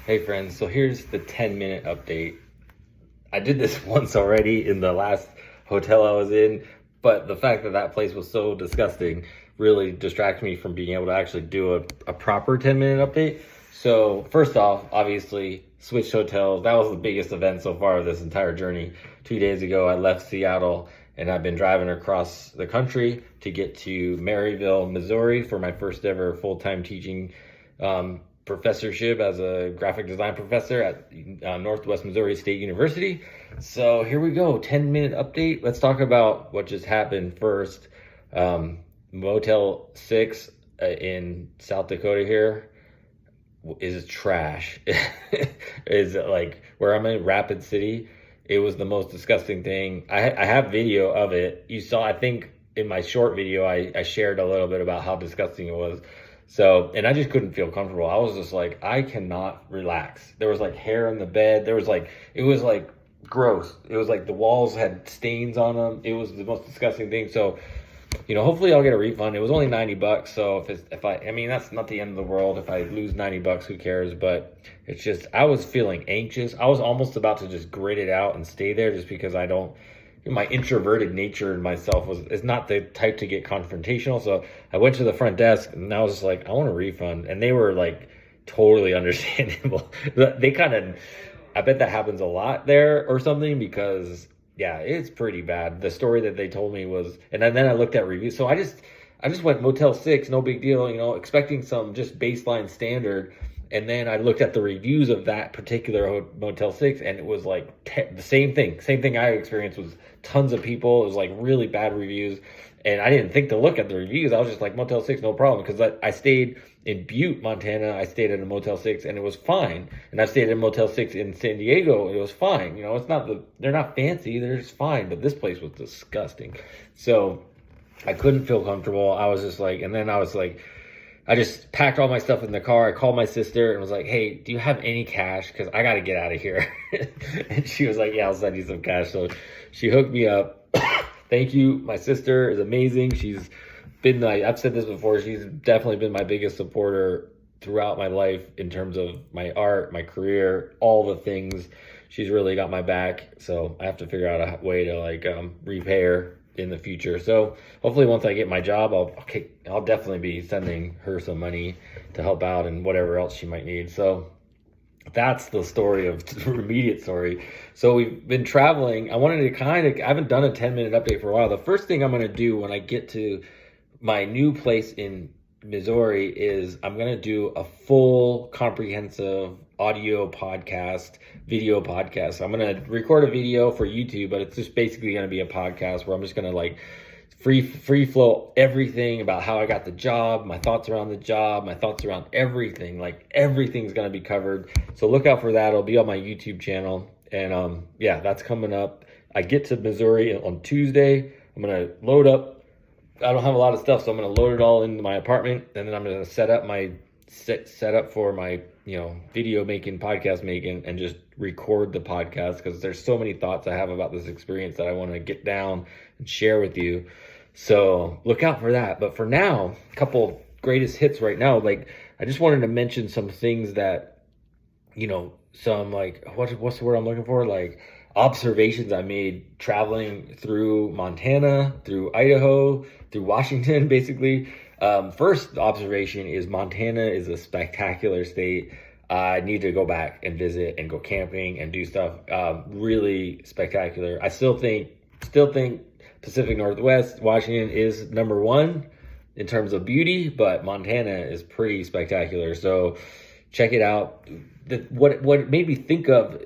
Hey friends, so here's the 10-minute update. I did this once already in the last hotel I was in, but the fact that that place was so disgusting really distracted me from being able to actually do a proper 10-minute update. So first off, obviously, switched hotels. That was the biggest event so far of this entire journey. 2 days ago, I left Seattle and I've been driving across the country to get to Maryville, Missouri for my first ever full-time teaching professorship as a graphic design professor at Northwest Missouri State University. So here we go, 10-minute update. Let's talk about what just happened first. Motel 6 in South Dakota here is trash. Is like where I'm in Rapid City. It was the most disgusting thing. I have video of it. You saw, I think in my short video, I shared a little bit about how disgusting it was. So, and I just couldn't feel comfortable. I was just like, I cannot relax. There was like hair in the bed. There was like, it was like gross. It was like the walls had stains on them. It was the most disgusting thing. So, hopefully I'll get a refund. It was only $90. So I mean, that's not the end of the world. If I lose $90, who cares? But it's just, I was feeling anxious. I was almost about to just grit it out and stay there just because my introverted nature in myself is not the type to get confrontational. So I went to the front desk and I was just like, I want a refund. And they were like totally understandable. I bet that happens a lot there or something because yeah, it's pretty bad. The story that they told me was, and then I looked at reviews. So I just went Motel 6, no big deal, expecting some just baseline standard. And then I looked at the reviews of that particular Motel 6 and it was like the same thing. Same thing I experienced was tons of people. It was like really bad reviews. And I didn't think to look at the reviews. I was just like, Motel 6, no problem. Because I stayed in Butte, Montana. I stayed at a Motel 6 and it was fine. And I stayed at a Motel 6 in San Diego. It was fine. They're not fancy. They're just fine. But this place was disgusting. So I couldn't feel comfortable. I was just like, and then I was like, I just packed all my stuff in the car. I called my sister and was like, hey, do you have any cash? Because I got to get out of here. And she was like, yeah, I'll send you some cash. So she hooked me up. Thank you. My sister is amazing. She's been, I've said this before, she's definitely been my biggest supporter throughout my life in terms of my art, my career, all the things. She's really got my back. So I have to figure out a way to repay her in the future. So hopefully once I get my job, I'll definitely be sending her some money to help out and whatever else she might need. So that's the story of the immediate story. So we've been traveling. I wanted to I haven't done a 10-minute update for a while. The first thing I'm going to do when I get to my new place in Missouri is I'm going to do a full comprehensive audio podcast, video podcast. I'm going to record a video for YouTube, but it's just basically going to be a podcast where I'm just going to free flow everything about how I got the job, my thoughts around the job, my thoughts around everything. Like everything's going to be covered. So look out for that. It'll be on my YouTube channel. And yeah, that's coming up. I get to Missouri on Tuesday. I'm going to load up. I don't have a lot of stuff, so I'm going to load it all into my apartment, and then I'm going to set up for my video making, podcast making, and just record the podcast because there's so many thoughts I have about this experience that I want to get down and share with you. So look out for that. But for now, a couple greatest hits right now. Like I just wanted to mention some things that some what's the word I'm looking for? Like observations I made traveling through Montana, through Idaho, through Washington, basically. First observation is Montana is a spectacular state. I need to go back and visit and go camping and do stuff. Really spectacular. I still think Pacific Northwest, Washington is number one in terms of beauty, but Montana is pretty spectacular. So check it out. What it made me think of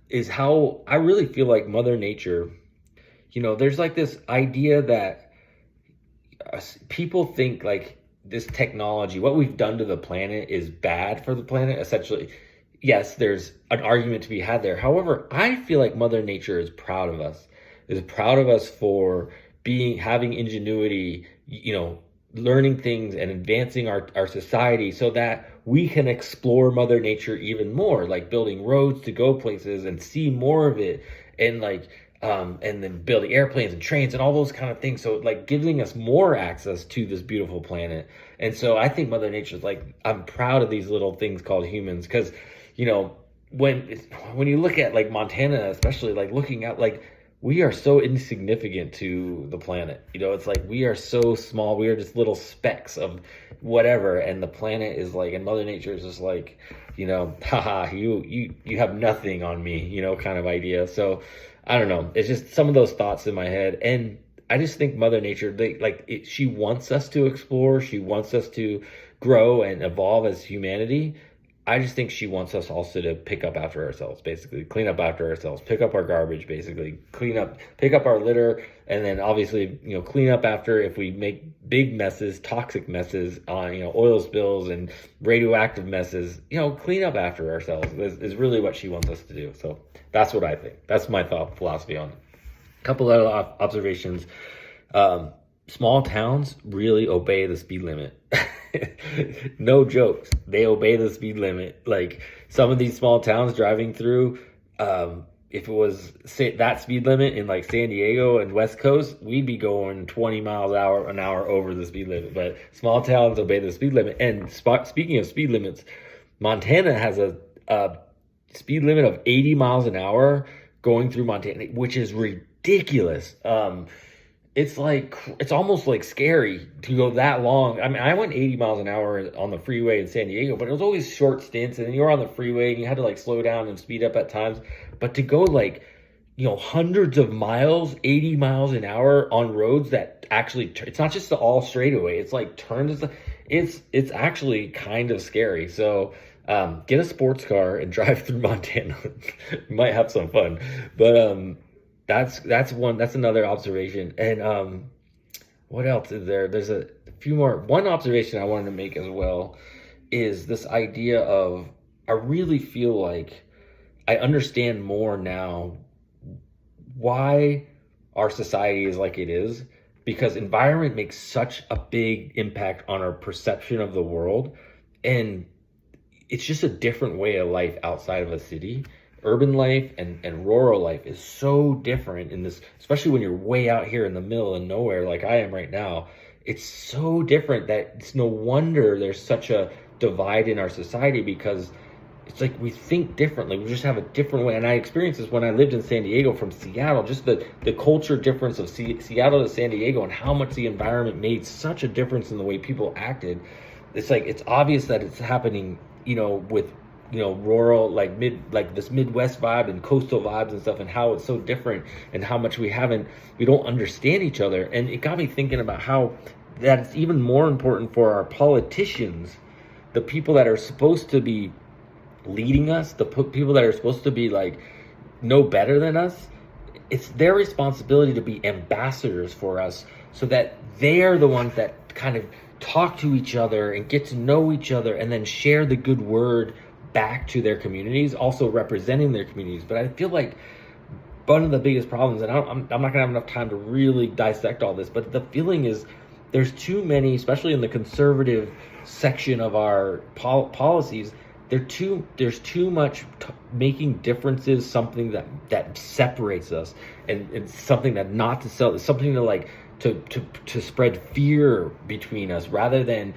is how I really feel like Mother Nature, there's like this idea that people think like this technology, what we've done to the planet is bad for the planet, essentially. Yes, there's an argument to be had there. However, I feel like Mother Nature is proud of us for having ingenuity, learning things and advancing our society so that we can explore Mother Nature even more, like building roads to go places and see more of it, and and then building airplanes and trains and all those kind of things. So like giving us more access to this beautiful planet. And so I think Mother Nature's like, I'm proud of these little things called humans, because you know, when you look at like Montana, especially like looking at like we are so insignificant to the planet. You know, it's like we are so small. We are just little specks of whatever, and the planet is like, and Mother Nature is just like, you know, haha, you have nothing on me, you know, kind of idea. So I don't know. It's just some of those thoughts in my head, and I just think Mother Nature, she wants us to explore. She wants us to grow and evolve as humanity. I just think she wants us also to pick up after ourselves, basically clean up after ourselves, pick up our garbage, basically pick up our litter, and then obviously, you know, clean up after if we make big messes, toxic messes on, you know, oil spills and radioactive messes, you know, clean up after ourselves is really what she wants us to do. So that's what I think. That's my thought philosophy on it. A couple other observations. Small towns really obey the speed limit. No jokes. They obey the speed limit. Like some of these small towns driving through, if it was that speed limit in like San Diego and West Coast, we'd be going 20 miles an hour over the speed limit. But small towns obey the speed limit. And speaking of speed limits, Montana has a speed limit of 80 miles an hour going through Montana, which is ridiculous. It's almost like scary to go that long. I mean, I went 80 miles an hour on the freeway in San Diego, but it was always short stints, and you were on the freeway and you had to like slow down and speed up at times. But to go like, you know, hundreds of miles, 80 miles an hour on roads that actually, it's not just the all straightaway, it's like turns, it's actually kind of scary. So get a sports car and drive through Montana. You might have some fun. But that's another observation. And what else is there? There's a few more. One observation I wanted to make as well is this idea of, I really feel like I understand more now why our society is like it is, because environment makes such a big impact on our perception of the world. And it's just a different way of life outside of a city. Urban life and rural life is so different in this, especially when you're way out here in the middle of nowhere like I am right now. It's so different that it's no wonder there's such a divide in our society, because it's like we think differently. We just have a different way. And I experienced this when I lived in San Diego from Seattle, just the culture difference of Seattle to San Diego, and how much the environment made such a difference in the way people acted. It's like, it's obvious that it's happening, you know, with, you know, rural, like this Midwest vibe and coastal vibes and stuff, and how it's so different, and how much we don't understand each other. And it got me thinking about how that it's even more important for our politicians, the people that are supposed to be leading us, the people that are supposed to be like know better than us. It's their responsibility to be ambassadors for us, so that they're the ones that kind of talk to each other and get to know each other, and then share the good word back to their communities, also representing their communities. But I feel like one of the biggest problems, and I'm not gonna have enough time to really dissect all this, but the feeling is there's too many, especially in the conservative section of our policies, there's too much making differences something that separates us, and it's something that not to sell, something to like to spread fear between us, rather than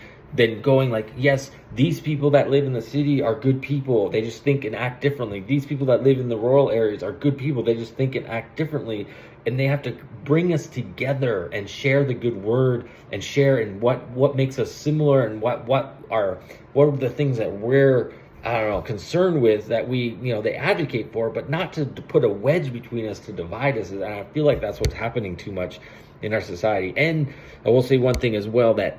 going like, yes, these people that live in the city are good people, they just think and act differently. These people that live in the rural areas are good people, they just think and act differently. And they have to bring us together and share the good word, and share in what makes us similar, and what are the things that we're, I don't know, concerned with, that we, you know, they advocate for, but not to put a wedge between us to divide us. And I feel like that's what's happening too much in our society. And I will say one thing as well, that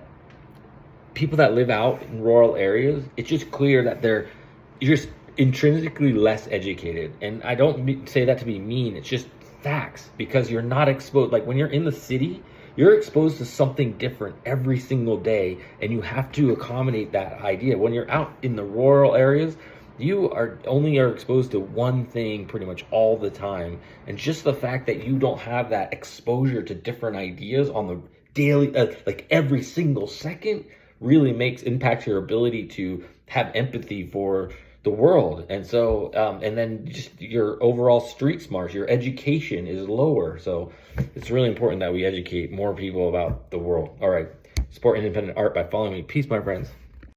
people that live out in rural areas, it's just clear that you're just intrinsically less educated. And I don't say that to be mean, it's just facts, because you're not exposed. Like when you're in the city, you're exposed to something different every single day, and you have to accommodate that idea. When you're out in the rural areas, you are exposed to one thing pretty much all the time. And just the fact that you don't have that exposure to different ideas on the daily, like every single second, really impacts your ability to have empathy for the world. And so, and then just your overall street smarts, your education is lower. So it's really important that we educate more people about the world. All right. Support independent art by following me. Peace, my friends.